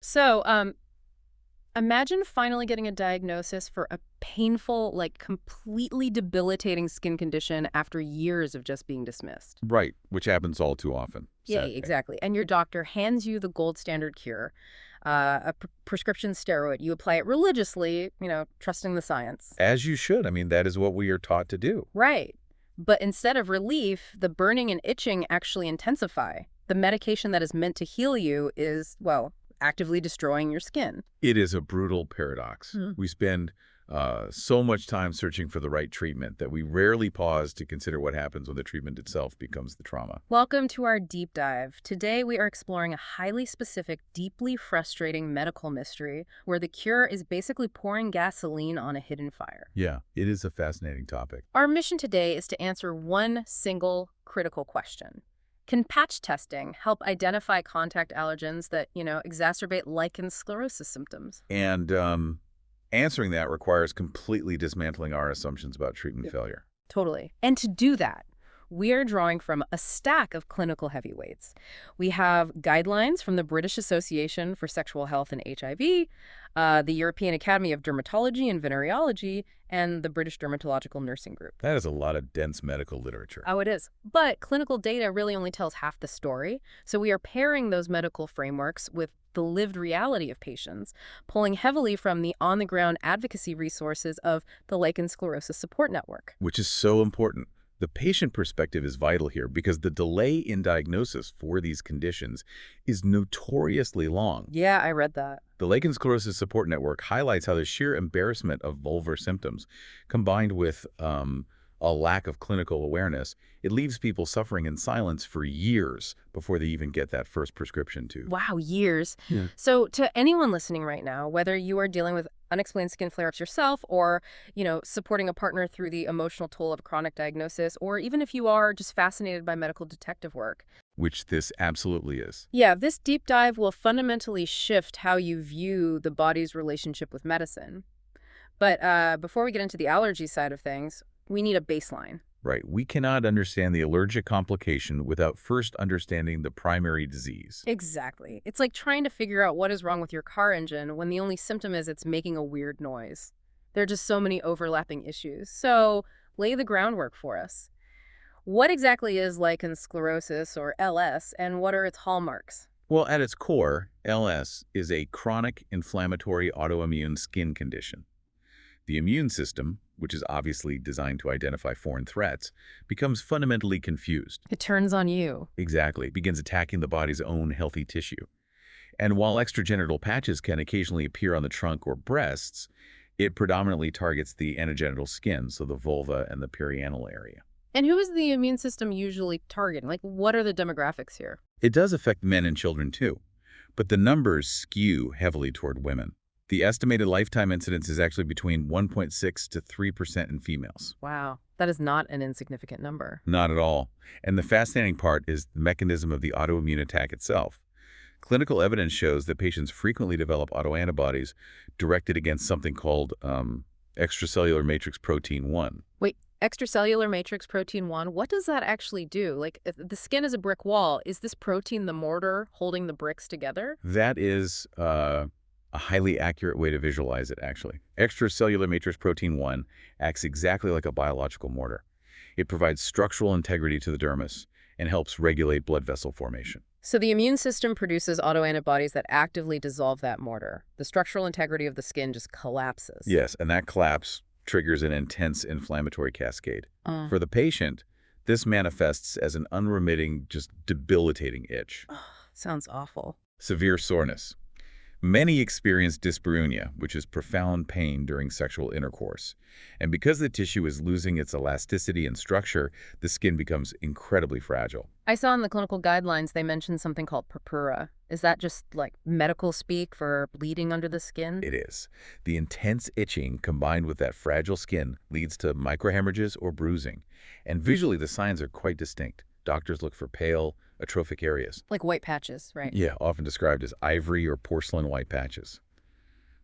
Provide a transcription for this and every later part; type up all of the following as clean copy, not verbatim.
So, imagine finally getting a diagnosis for a painful, like completely debilitating skin condition after years of just being dismissed. Right, which happens all too often, Yeah, sadly. exactly. And your doctor hands you the gold standard cure, a prescription steroid. You apply it religiously, trusting the science. As you should. I mean, that is what we are taught to do. Right. But instead of relief, the burning and itching actually intensify. The medication that is meant to heal you is, well, actively destroying your skin. It is a brutal paradox. We spend so much time searching for the right treatment that we rarely pause to consider what happens when the treatment itself becomes the trauma. Welcome to our deep dive. Today we are exploring a highly specific, deeply frustrating medical mystery where the cure is basically pouring gasoline on a hidden fire. Yeah, it is a fascinating topic. Our mission today is to answer one single critical question. Can patch testing help identify contact allergens that, exacerbate lichen sclerosus symptoms? And answering that requires completely dismantling our assumptions about treatment failure. Totally. And to do that, we are drawing from a stack of clinical heavyweights. We have guidelines from the British Association for Sexual Health and HIV, the European Academy of Dermatology and Venereology, and the British Dermatological Nursing Group. That is a lot of dense medical literature. Oh, it is. But clinical data really only tells half the story. So we are pairing those medical frameworks with the lived reality of patients, pulling heavily from the on-the-ground advocacy resources of the Lichen Sclerosis Support Network. Which is so important. The patient perspective is vital here because the delay in diagnosis for these conditions is notoriously long. Yeah, I read that. The lichen sclerosis support network highlights how the sheer embarrassment of vulvar symptoms, combined with a lack of clinical awareness, it leaves people suffering in silence for years before they even get that first prescription to. Wow, years. Yeah. So to anyone listening right now, whether you are dealing with unexplained skin flare-ups yourself or, supporting a partner through the emotional toll of a chronic diagnosis, or even if you are just fascinated by medical detective work, Which this absolutely is. yeah, this deep dive will fundamentally shift how you view the body's relationship with medicine. But before we get into the allergy side of things, we need a baseline. Right. We cannot understand the allergic complication without first understanding the primary disease. Exactly. It's like trying to figure out what is wrong with your car engine when the only symptom is it's making a weird noise. There are just so many overlapping issues. So lay the groundwork for us. What exactly is lichen sclerosus, or LS, and what are its hallmarks? Well, at its core, LS is a chronic inflammatory autoimmune skin condition. The immune system, which is obviously designed to identify foreign threats, becomes fundamentally confused. It turns on you. Exactly. It begins attacking the body's own healthy tissue. And while extragenital patches can occasionally appear on the trunk or breasts, it predominantly targets the anogenital skin, so the vulva and the perianal area. And who is the immune system usually targeting? Like, what are the demographics here? It does affect men and children too, but the numbers skew heavily toward women. The estimated lifetime incidence is actually between 1.6 to 3% in females. Wow, that is not an insignificant number. Not at all. And the fascinating part is the mechanism of the autoimmune attack itself. Clinical evidence shows that patients frequently develop autoantibodies directed against something called extracellular matrix protein 1. Wait, extracellular matrix protein 1, what does that actually do? Like, if the skin is a brick wall, is this protein the mortar holding the bricks together? That is a highly accurate way to visualize it, actually. Extracellular matrix protein 1 acts exactly like a biological mortar. It provides structural integrity to the dermis and helps regulate blood vessel formation. So the immune system produces autoantibodies that actively dissolve that mortar. The structural integrity of the skin just collapses. Yes, and that collapse triggers an intense inflammatory cascade. Uh, For the patient, this manifests as an unremitting, just debilitating itch. Sounds awful. Severe soreness. Many experience dyspareunia, which is profound pain during sexual intercourse. And because the tissue is losing its elasticity and structure, the skin becomes incredibly fragile. I saw in the clinical guidelines they mentioned something called purpura. Is that just like medical speak for bleeding under the skin? It is. The intense itching combined with that fragile skin leads to microhemorrhages or bruising. And visually, the signs are quite distinct. Doctors look for pale, atrophic areas. Like white patches, right? Yeah, often described as ivory or porcelain white patches.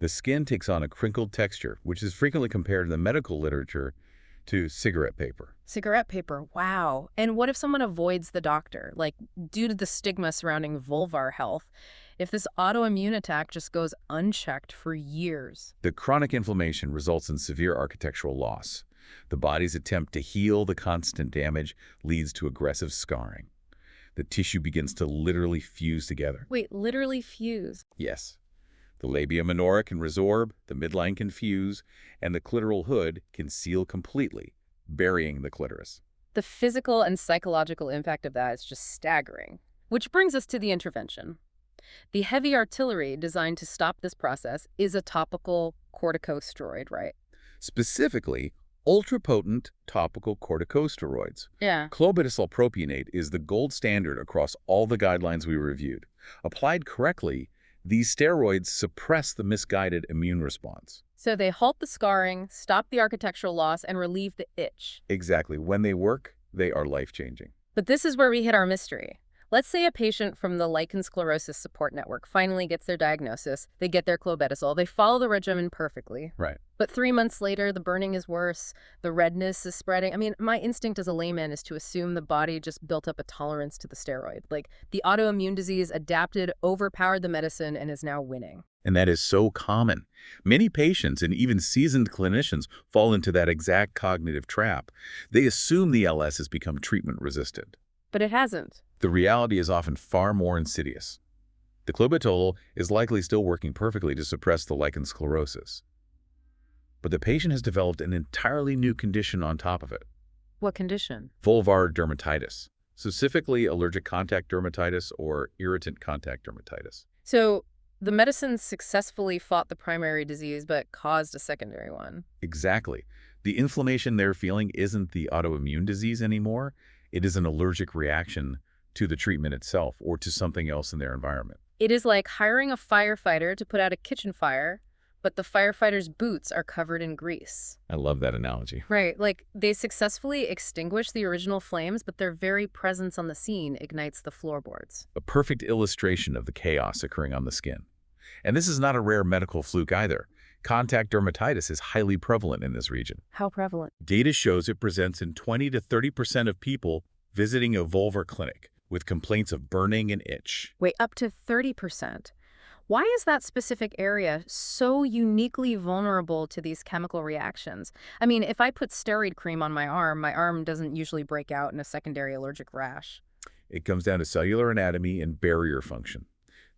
The skin takes on a crinkled texture, which is frequently compared in the medical literature to cigarette paper. Cigarette paper, wow. And what if someone avoids the doctor? Like, due to the stigma surrounding vulvar health, if this autoimmune attack just goes unchecked for years? The chronic inflammation results in severe architectural loss. The body's attempt to heal the constant damage leads to aggressive scarring. The tissue begins to literally fuse together. Wait, literally fuse. Yes. The labia minora can resorb, the midline can fuse, and the clitoral hood can seal completely, burying the clitoris. The physical and psychological impact of that is just staggering. Which brings us to the intervention. The heavy artillery designed to stop this process is a topical corticosteroid, right? Specifically, ultrapotent topical corticosteroids. Yeah. Clobetasol propionate is the gold standard across all the guidelines we reviewed. Applied correctly, these steroids suppress the misguided immune response. So they halt the scarring, stop the architectural loss, and relieve the itch. Exactly. When they work, they are life-changing. But this is where we hit our mystery. Let's say a patient from the lichen sclerosus support network finally gets their diagnosis, they get their clobetasol, they follow the regimen perfectly. Right. But 3 months later, the burning is worse, the redness is spreading. I mean, my instinct as a layman is to assume the body just built up a tolerance to the steroid. Like, the autoimmune disease adapted, overpowered the medicine, and is now winning. And that is so common. Many patients and even seasoned clinicians fall into that exact cognitive trap. They assume the LS has become treatment-resistant. But it hasn't. The reality is often far more insidious. The clobetasol is likely still working perfectly to suppress the lichen sclerosus. But the patient has developed an entirely new condition on top of it. What condition? Vulvar dermatitis, specifically allergic contact dermatitis or irritant contact dermatitis. So the medicine successfully fought the primary disease but caused a secondary one. Exactly. The inflammation they're feeling isn't the autoimmune disease anymore. It is an allergic reaction to the treatment itself or to something else in their environment. It is like hiring a firefighter to put out a kitchen fire, but the firefighter's boots are covered in grease. I love that analogy. Right, like they successfully extinguish the original flames, but their very presence on the scene ignites the floorboards. A perfect illustration of the chaos occurring on the skin. And this is not a rare medical fluke either. Contact dermatitis is highly prevalent in this region. How prevalent? Data shows it presents in 20 to 30% of people visiting a vulvar clinic with complaints of burning and itch. Wait, up to 30%. Why is that specific area so uniquely vulnerable to these chemical reactions? I mean, if I put steroid cream on my arm doesn't usually break out in a secondary allergic rash. It comes down to cellular anatomy and barrier function.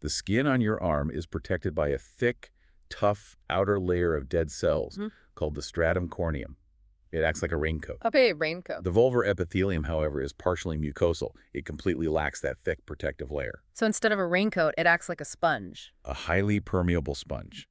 The skin on your arm is protected by a thick, tough outer layer of dead cells called the stratum corneum. It acts like a raincoat. Okay, raincoat. The vulvar epithelium, however, is partially mucosal. It completely lacks that thick protective layer. So instead of a raincoat, it acts like a sponge. A highly permeable sponge.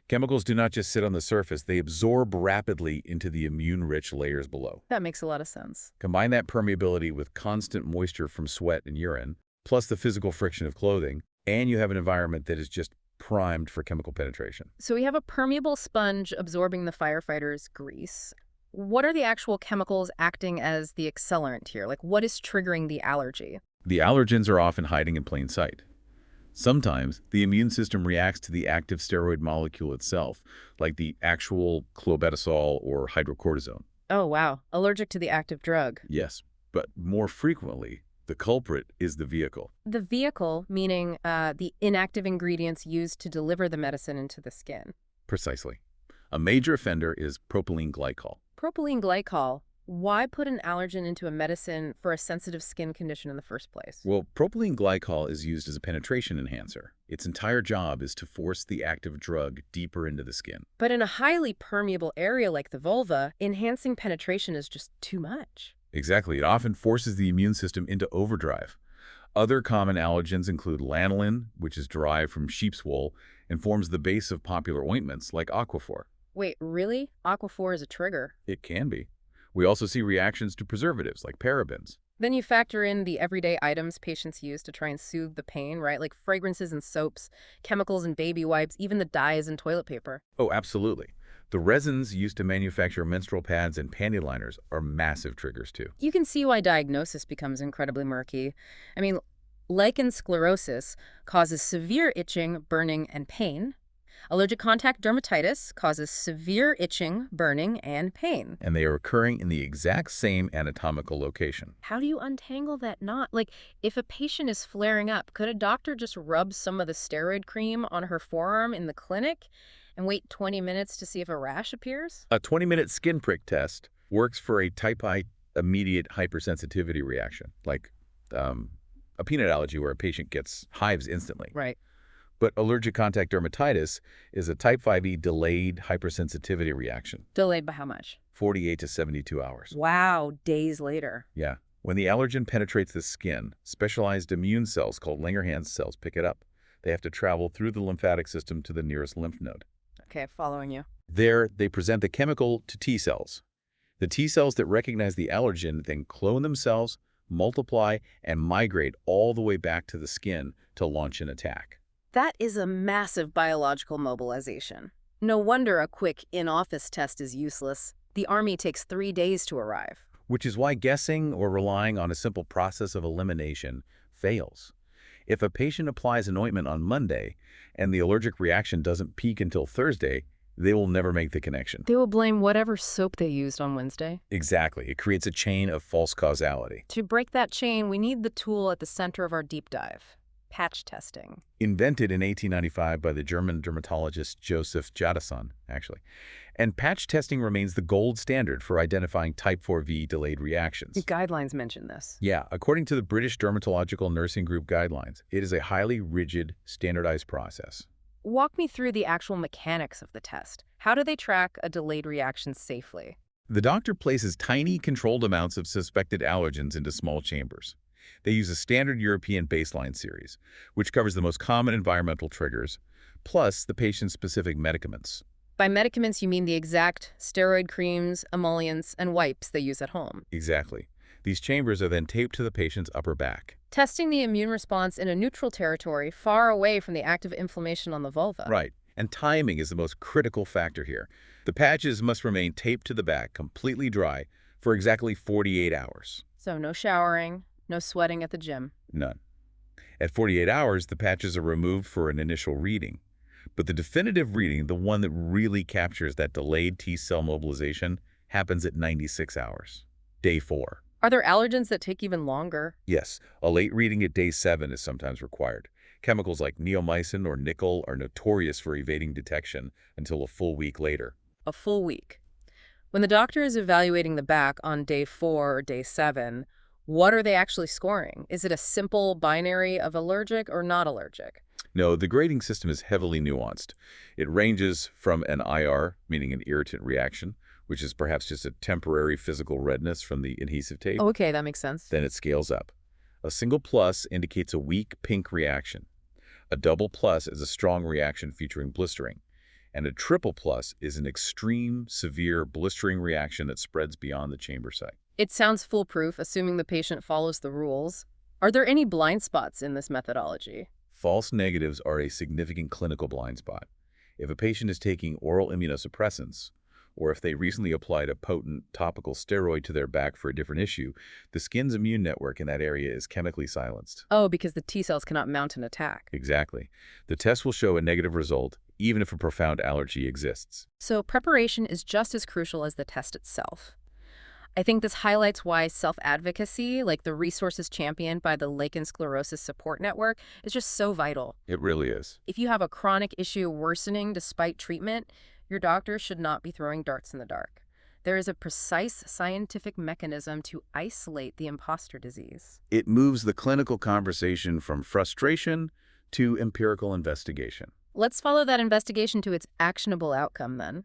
Chemicals do not just sit on the surface, they absorb rapidly into the immune-rich layers below. That makes a lot of sense. Combine that permeability with constant moisture from sweat and urine, plus the physical friction of clothing, and you have an environment that is just primed for chemical penetration. So we have a permeable sponge absorbing the firefighter's grease. What are the actual chemicals acting as the accelerant here? Like, what is triggering the allergy? The allergens are often hiding in plain sight. Sometimes, the immune system reacts to the active steroid molecule itself, like the actual clobetasol or hydrocortisone. Oh, wow. Allergic to the active drug. Yes, but more frequently, the culprit is the vehicle. The vehicle, meaning the inactive ingredients used to deliver the medicine into the skin. Precisely. A major offender is propylene glycol. Propylene glycol. Why put an allergen into a medicine for a sensitive skin condition in the first place? Well, propylene glycol is used as a penetration enhancer. Its entire job is to force the active drug deeper into the skin. But in a highly permeable area like the vulva, enhancing penetration is just too much. Exactly. It often forces the immune system into overdrive. Other common allergens include lanolin, which is derived from sheep's wool and forms the base of popular ointments like Aquaphor. Wait, really? Aquaphor is a trigger. It can be. We also see reactions to preservatives like parabens. Then you factor in the everyday items patients use to try and soothe the pain, right? Like fragrances and soaps, chemicals and baby wipes, even the dyes and toilet paper. Oh, absolutely. The resins used to manufacture menstrual pads and panty liners are massive triggers too. You can see why diagnosis becomes incredibly murky. I mean, lichen sclerosus causes severe itching, burning, and pain. Allergic contact dermatitis causes severe itching, burning, and pain. And they are occurring in the exact same anatomical location. How do you untangle that knot? Like, if a patient is flaring up, could a doctor just rub some of the steroid cream on her forearm in the clinic and wait 20 minutes to see if a rash appears? A 20-minute skin prick test works for a type I immediate hypersensitivity reaction, like a peanut allergy where a patient gets hives instantly. Right. But allergic contact dermatitis is a type 5e delayed hypersensitivity reaction, Delayed by how much? 48 to 72 hours. Wow, days later. Yeah. When the allergen penetrates the skin, specialized immune cells called Langerhans cells pick it up. They have to travel through the lymphatic system to the nearest lymph node. Okay, following you. There, they present the chemical to T cells. The T cells that recognize the allergen then clone themselves, multiply, and migrate all the way back to the skin to launch an attack. That is a massive biological mobilization. No wonder a quick in-office test is useless. The Army takes 3 days to arrive. Which is why guessing or relying on a simple process of elimination fails. If a patient applies an ointment on Monday and the allergic reaction doesn't peak until Thursday, they will never make the connection. They will blame whatever soap they used on Wednesday. Exactly. It creates a chain of false causality. To break that chain, we need the tool at the center of our deep dive: patch testing. Invented in 1895 by the German dermatologist Joseph Jadasson, actually. And patch testing remains the gold standard for identifying type 4V delayed reactions. The guidelines mention this. Yeah, according to the British Dermatological Nursing Group guidelines, it is a highly rigid, standardized process. Walk me through the actual mechanics of the test. How do they track a delayed reaction safely? The doctor places tiny, controlled amounts of suspected allergens into small chambers. They use a standard European baseline series, which covers the most common environmental triggers, plus the patient's specific medicaments. By medicaments, you mean the exact steroid creams, emollients, and wipes they use at home. Exactly. These chambers are then taped to the patient's upper back. Testing the immune response in a neutral territory far away from the active inflammation on the vulva. Right. And timing is the most critical factor here. The patches must remain taped to the back, completely dry, for exactly 48 hours. So no showering, no sweating at the gym. None. At 48 hours, the patches are removed for an initial reading. But the definitive reading, the one that really captures that delayed T-cell mobilization, happens at 96 hours, day 4. Are there allergens that take even longer? Yes, a late reading at day 7 is sometimes required. Chemicals like neomycin or nickel are notorious for evading detection until a full week later. A full week. When the doctor is evaluating the back on day 4 or day 7, what are they actually scoring? Is it a simple binary of allergic or not allergic? No, the grading system is heavily nuanced. It ranges from an IR, meaning an irritant reaction, which is perhaps just a temporary physical redness from the adhesive tape. Oh, okay, that makes sense. Then it scales up. A single plus indicates a weak pink reaction. A double plus is a strong reaction featuring blistering. And a triple plus is an extreme, severe blistering reaction that spreads beyond the chamber site. It sounds foolproof, assuming the patient follows the rules. Are there any blind spots in this methodology? False negatives are a significant clinical blind spot. If a patient is taking oral immunosuppressants, or if they recently applied a potent topical steroid to their back for a different issue, the skin's immune network in that area is chemically silenced. Oh, because the T cells cannot mount an attack. Exactly. The test will show a negative result, even if a profound allergy exists. So preparation is just as crucial as the test itself. I think this highlights why self-advocacy, like the resources championed by the Lichen Sclerosus Support Network, is just so vital. It really is. If you have a chronic issue worsening despite treatment, your doctor should not be throwing darts in the dark. There is a precise scientific mechanism to isolate the imposter disease. It moves the clinical conversation from frustration to empirical investigation. Let's follow that investigation to its actionable outcome then.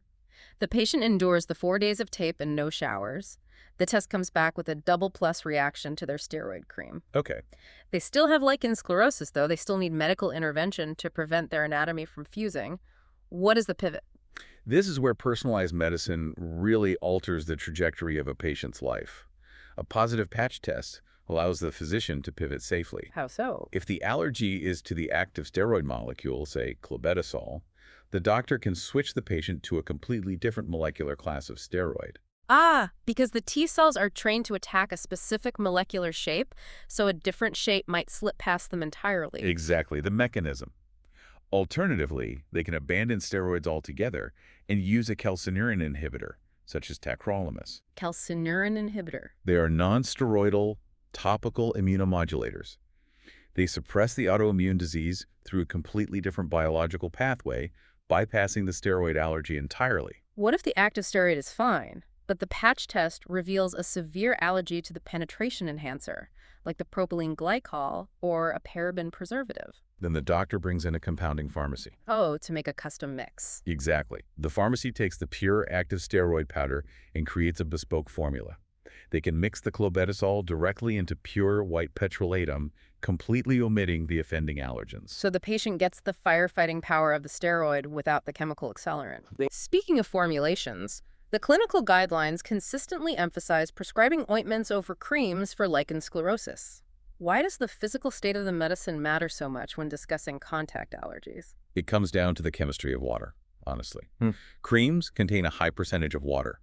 The patient endures the 4 days of tape and no showers. The test comes back with a double plus reaction to their steroid cream. Okay. They still have lichen sclerosus, though. They still need medical intervention to prevent their anatomy from fusing. What is the pivot? This is where personalized medicine really alters the trajectory of a patient's life. A positive patch test allows the physician to pivot safely. How so? If the allergy is to the active steroid molecule, say clobetasol, the doctor can switch the patient to a completely different molecular class of steroid. Ah, because the T cells are trained to attack a specific molecular shape, so a different shape might slip past them entirely. Exactly, the mechanism. Alternatively, they can abandon steroids altogether and use a calcineurin inhibitor, such as tacrolimus. Calcineurin inhibitor. They are non-steroidal, topical immunomodulators. They suppress the autoimmune disease through a completely different biological pathway, bypassing the steroid allergy entirely. What if the active steroid is fine, but the patch test reveals a severe allergy to the penetration enhancer, like the propylene glycol or a paraben preservative? Then the doctor brings in a compounding pharmacy. Oh, to make a custom mix. Exactly. The pharmacy takes the pure active steroid powder and creates a bespoke formula. They can mix the clobetasol directly into pure white petrolatum, completely omitting the offending allergens. So the patient gets the firefighting power of the steroid without the chemical accelerant. Speaking of formulations, the clinical guidelines consistently emphasize prescribing ointments over creams for lichen sclerosus. Why does the physical state of the medicine matter so much when discussing contact allergies? It comes down to the chemistry of water, honestly. Creams contain a high percentage of water.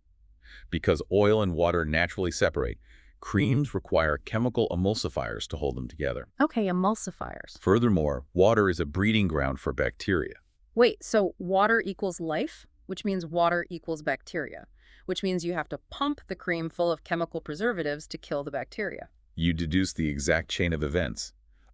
Because oil and water naturally separate, creams require chemical emulsifiers to hold them together. Okay, emulsifiers. Furthermore, water is a breeding ground for bacteria. Wait, so water equals life, which means water equals bacteria, which means you have to pump the cream full of chemical preservatives to kill the bacteria. You deduce the exact chain of events.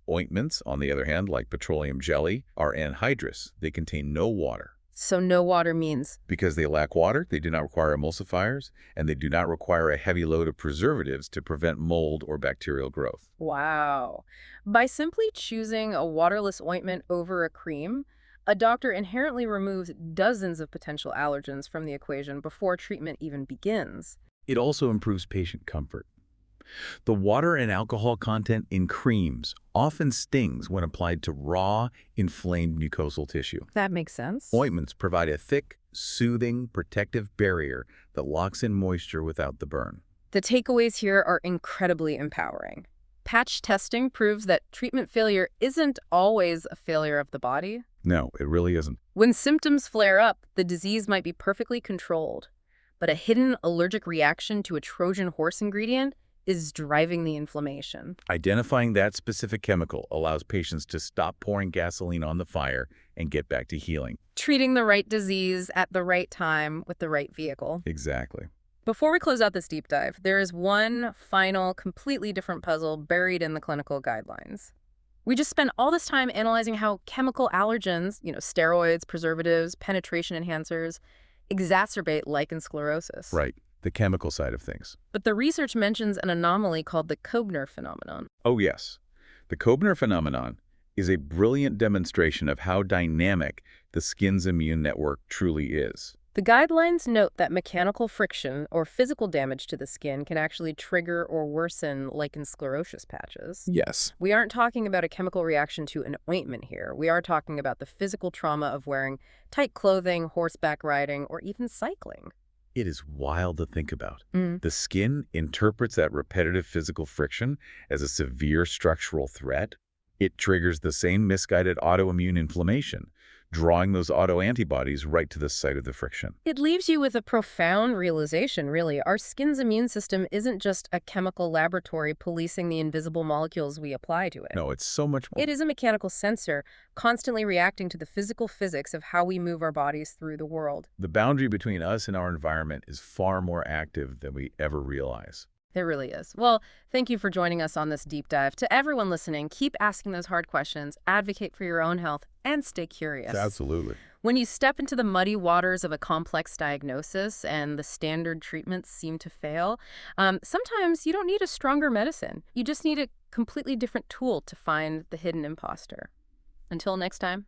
Ointments, on the other hand, like petroleum jelly, are anhydrous. They contain no water. So no water means? Because they lack water, they do not require emulsifiers, and they do not require a heavy load of preservatives to prevent mold or bacterial growth. Wow. By simply choosing a waterless ointment over a cream, a doctor inherently removes dozens of potential allergens from the equation before treatment even begins. It also improves patient comfort. The water and alcohol content in creams often stings when applied to raw, inflamed mucosal tissue. That makes sense. Ointments provide a thick, soothing, protective barrier that locks in moisture without the burn. The takeaways here are incredibly empowering. Patch testing proves that treatment failure isn't always a failure of the body. No, it really isn't. When symptoms flare up, the disease might be perfectly controlled, but a hidden allergic reaction to a Trojan horse ingredient is driving the inflammation. Identifying that specific chemical allows patients to stop pouring gasoline on the fire and get back to healing. Treating the right disease at the right time with the right vehicle. Exactly. Before we close out this deep dive, there is one final, completely different puzzle buried in the clinical guidelines. We just spent all this time analyzing how chemical allergens, steroids, preservatives, penetration enhancers, exacerbate lichen sclerosus. Right. The chemical side of things. But the research mentions an anomaly called the Koebner phenomenon. Oh, yes. The Koebner phenomenon is a brilliant demonstration of how dynamic the skin's immune network truly is. The guidelines note that mechanical friction or physical damage to the skin can actually trigger or worsen lichen sclerosus patches. Yes. We aren't talking about a chemical reaction to an ointment here. We are talking about the physical trauma of wearing tight clothing, horseback riding, or even cycling. It is wild to think about. The skin interprets that repetitive physical friction as a severe structural threat. It triggers the same misguided autoimmune inflammation, drawing those autoantibodies right to the site of the friction. It leaves you with a profound realization, really. Our skin's immune system isn't just a chemical laboratory policing the invisible molecules we apply to it. No, it's so much more. It is a mechanical sensor, constantly reacting to the physical physics of how we move our bodies through the world. The boundary between us and our environment is far more active than we ever realize. It really is. Well, thank you for joining us on this deep dive. To everyone listening, keep asking those hard questions, advocate for your own health, and stay curious. Absolutely. When you step into the muddy waters of a complex diagnosis and the standard treatments seem to fail, sometimes you don't need a stronger medicine. You just need a completely different tool to find the hidden imposter. Until next time.